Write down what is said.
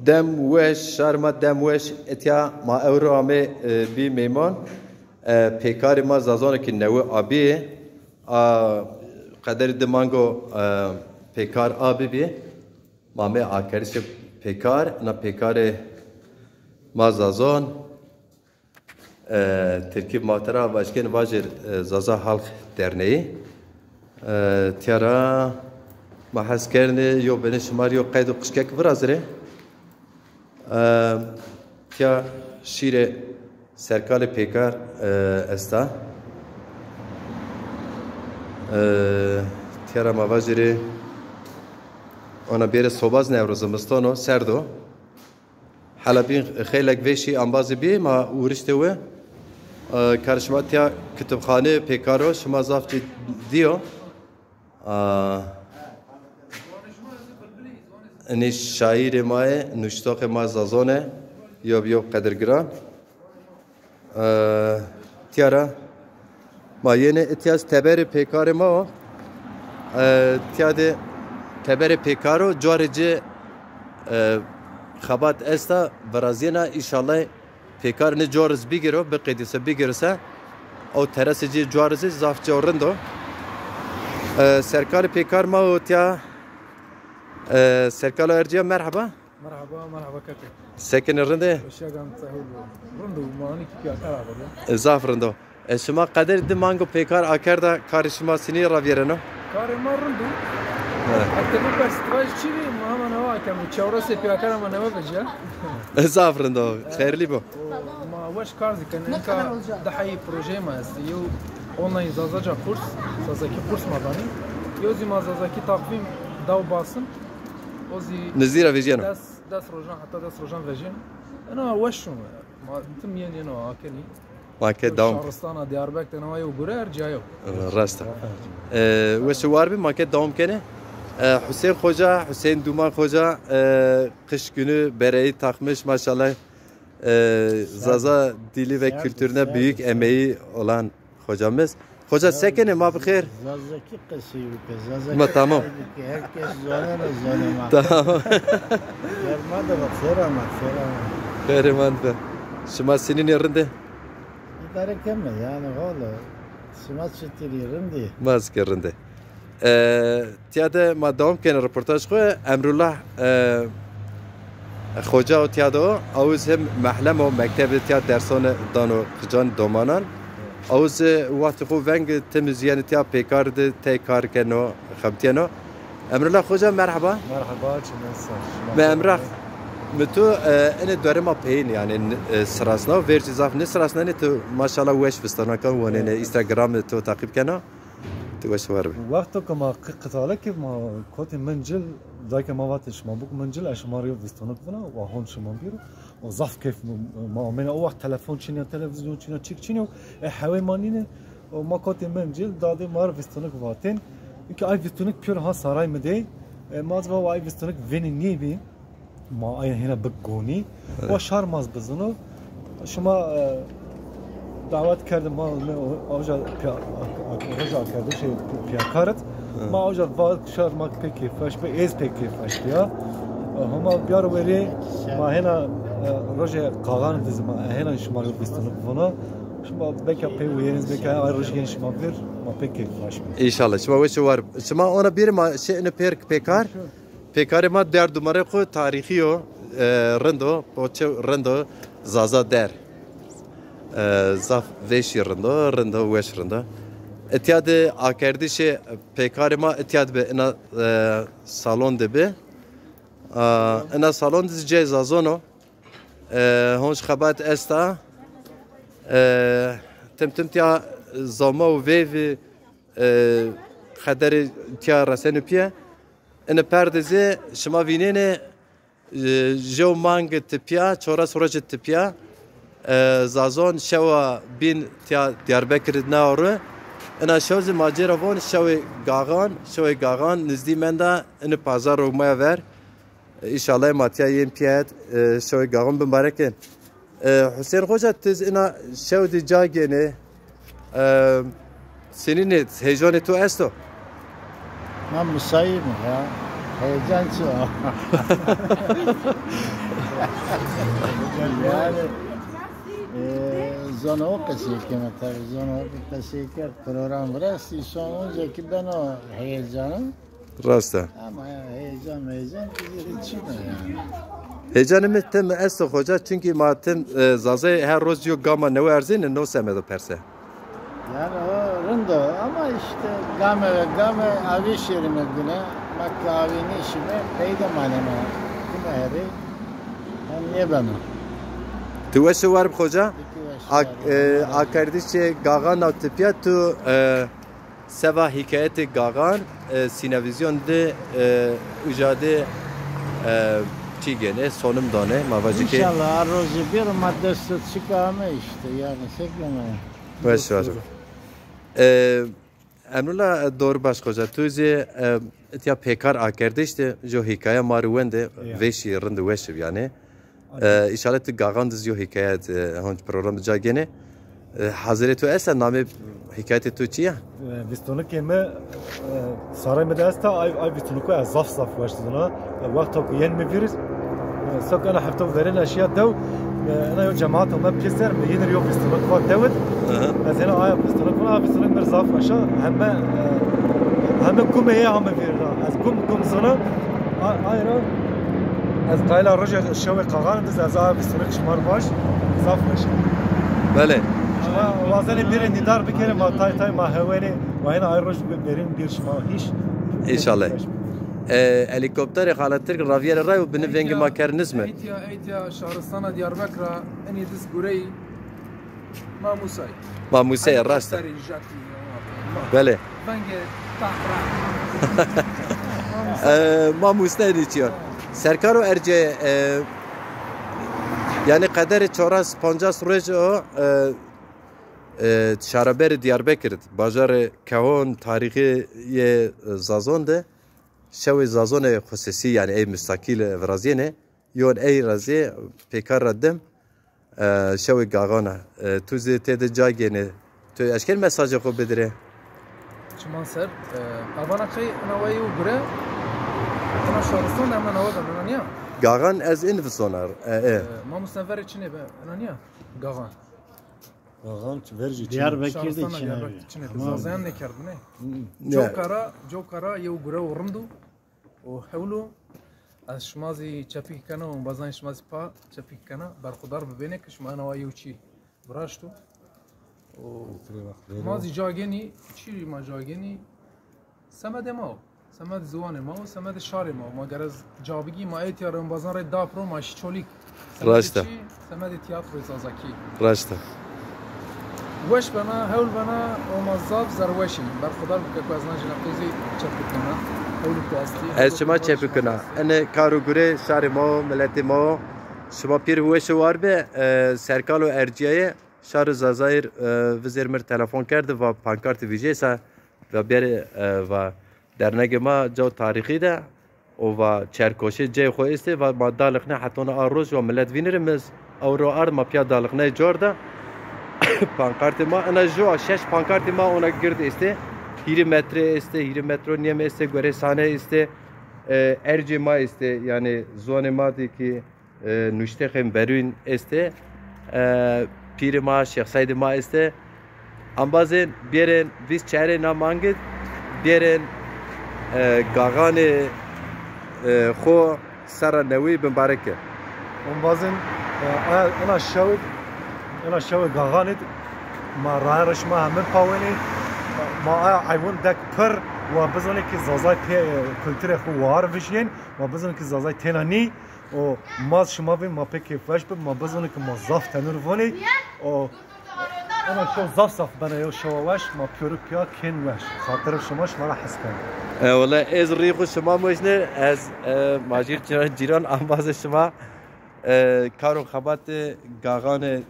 دم وش شرم دم وش اتیا ما اورو همه بی میمان پیکار ما زازان که نوع آبی قدر دمانگو پیکار آبی بی ما می آکرش پیکار نه پیکار ما زازان ترکیب ماترا باشکن واجر زازا halk derneği تیارا ما حس کرنه یو بین شمار یو قید و قشکک برازره تیا شیر سرکال پیکار استا تیارا ما واجره ona bir sobaz nevrozumustano serdo halabin خیلک ویشی انبازی بی ما ورشته و karşımatya kütüphane pekaro şuma zafçı diyor ni şairi maye nuştaq ma zazone yob yob kadirgran tiara ma yeni ihtiyaz teberi pekare ma o tiyade teberi pekaro cuarece خبات استا برازینا انشالله پیکار نه جورز بگیرو به قیدیسه بگیرسه او ترسجی جورزی زاف جورندو سرکار پیکار ما و تیا سرکار ارجیا مرحبا مرحبا کاکا سکن رنده شاگام تهول رندو مانی کی کار زاف رندو شما قدر دمانگو پیکار آکردا کار شما سینی راویرنو کار ما رندو حتی بس تواج چی ما نوا کم چورس پیکار ما نوا بجا زاف رندو خیرلی بو ما وش کار زکنن کا دحی پروژه ما است یو online زازاجا کورس زازاکی کورس ما دانی یوزی ما زازاکی تقویم داو باسم اوزی نزیرا ویژنو داس روجان حتی داس روجان ویژن انا وشم ما تم يعني انا اكلي واكد دوم شهرستان دياربكر انا ويا وغير ارجعوا راستا وش واربي ماكد دوم كنه Hüseyin Hoca, Hüseyin Duman Hoca kış günü bereyi takmış maşallah Zaza dili ve kültürüne büyük emeği olan hocamız. Hoca sekene ma bixir. Zazaki qasiyu ke Ma tamam. Herkes zona. Tamam. Yerma da serama. Beriman da. Şuma senin yerinde. İdare kemme yani valla. Şuma çetir yerinde. Mazgerinde. تیاده ما دوام کنه رپورتاج خواه امرالله خوجا و تیاده اوز هم محلم و مکتب تیاد درسان دانو خجان دومانان اوز وقت خو ونگ تمزیان تیاد پیکار ده تی کار کنو خمتیانو امرالله خوجا مرحبا ما امرخ متو اینه دوره ما پین یعنی سراسنا و ورچی زاف نه سراسنا نه تو ماشاءالله وش فستانا کن و نه اینستاگرام تو تعقیب کنه وقتی که ما قطعه که ما کات منزل دایک ما وقتش ما بک منزل اشماری وستانک بنا و هون شما بیرو و ضعف کیف ما من او وقت تلفن چینه تلویزیون چینه چیک چینه و هوای مانینه و ما کات منزل داده ما وستانک واتن اینکه ای وستانک پیور ها سرای مده ما از و ای وستانک وین نیبی ما ای هنا بگونی و شهر ماز بزنو شما دعوت کردم ما آجا کردم چه پیاکارت ما آجا واد شهر ما پیکیفش به از پیکیفش بیا هما بیار ولی ما هنا روز قاغان دزم هنا شما رو بستن فنا شما بکا پی وینز بکا روز شما بیر ما پیکیفش ان شاء الله شما وش وار شما انا بیر ما شئن پیکار ما در دومره خو تاریخی و رندو پوچه رندو زازا در zaf veş rında veş rında. Etiyade akerdişe pekarima etiyad be ina salon de be. Ina salon de cezazono. Honş xabat esta. Tem tiya zama u vev xaderi tiya rasen piye. Ina perdeze şema vinene جو مانگ تپیا چورا سورج تپیا زازون شوا بین تیا دیاربکر ناوره انا شوز ماجرا وون شوی گاغان نزدی مندا ان پازار رومaya ver inşallah matiya yem piyat şoy gağın mübareken Hüseyin Hoca tez ina şevdi cagene senin heyecanı tu esto ben müsayim ya heyecan Yani zona o kasiyken tabii zona o kasiyken program burası son olunca ki ben o heyecanım Rasta. ama heyecan bizi içmiyor yani. Heyecanımı tem est hoca çünkü matem zazay her roz yok gama ne verzin no semedo perse. Yani o rındo ama işte game avi şerime güne makka avini işime peyda manema kuma heri hem niye bana Tu veş var hoca? A kardeşe gagan atpya tu seva hikayeti gagan sinevizyon de ujade çigene sonum dane mavacike. İnşallah arrozu bir maddesi çıkama işte yani sekleme. Veş var. Emrula doğru baş hoca tu ze ya pekar a kardeşte jo hikaye marwende veşi rındı veşi yani. İnşallah tu gagan diziyor hikayet hangi programda cagene. Hazreti Esa name hikayeti tu çiya? Bistonu keme saray medasta ay bistonu ko zaf başladığına vakti ko yen mi virüs sok ana hafta verin aşiya dav ana yo cemaat ama keser mi yenir yok bistonu ko davet mesela ay bistonu ko abi bistonu bir zaf aşağı hem kumeye hem verir az kum sana ayra az qayla roja şewe qagan biz az bistonu şmar baş zaf baş Bale. وازن بیرن دیدار بکنیم ما تای ما هوانی و هنا ایروش بریم بیرش ما هیچ İnşallah. Helikopter halatır raviyer ray ve beni vengi makarniz mi? Eğitya Şahristan'a Diyarbakır'a en iyi diz gureyi Mamusay. Mamusay rasta. Bale. Venge tahra. Mamusay diyor. Serkaro Erce yani kaderi çoras pancas rejo şaraber Diyarbakır bajar kahon tarihi ye zazonde şev zazone xusesi yani ey müstakil vraziyene yon ey razi pekar raddem şev gagana tu zete de jagene tu eşkel mesajı ko bedire Çiman ser avana kay navayi u gure ana Şahristan ama navada naniya gagan ez invisonar Mamusnever içine be naniya gagan Ağam verci Diyarbakır'da içine. Zazayan ne kardı ne? Jokara yev gure orundu. O hevlu az şmazi çapik kana o bazan şmazi pa çapik kana barkudar bebene ki şma ana yev çi braştu. O şmazi jageni çi ma jageni samade ma samade zuane ma samade şare ma garaz jabigi ma etiyarın bazan re da pro ma şiçolik. Rasta. Samade tiyatro zazaki. Rasta. وش بنا هول بنا وموظف زروشي برخدار بك از ناجي نقوزي تشبكنا هول كواستي Ez şuma çepikuna. Ene karugure şari mo milleti mo şuma pir huveşi var be Serkalo Erciye'ye şarı Zazayir vizirmir telefon kerdi ve pankartı vijeysa ve bir ve dernek ma cav tarihi de o ve çerkoşi cey khoiste ve madalıkne hatona arroz ve millet vinirimiz avro ar ma pya dalıkne jorda pankartı ma ana jo şeş pankartı ma ona girdi işte 20 metre işte 20 metre niye işte göre sahne işte erce ma işte yani zone ma di ki nüştehem berün işte pir ma Şeyh Said ma işte ambazen biren biz çare namangit biren gagane خو سر نوی بمبارکه. اون بازن انا شاود غانید ما راهش ما همه پاونی ما ایوان دک پر و بزنی که زازای کلتر خو وار وشین و بزنی که زازای تنانی و ما شما بیم ما پک فش بیم ما بزنی که ما زاف تنور ونی و انا شو زاف بنا یو شواش ما پیرو پیا کن وش خاطر شماش مرا حس کن. والله از ریخو شما مجنه از ماجیر جیران انباز شما کارو خبات گاغان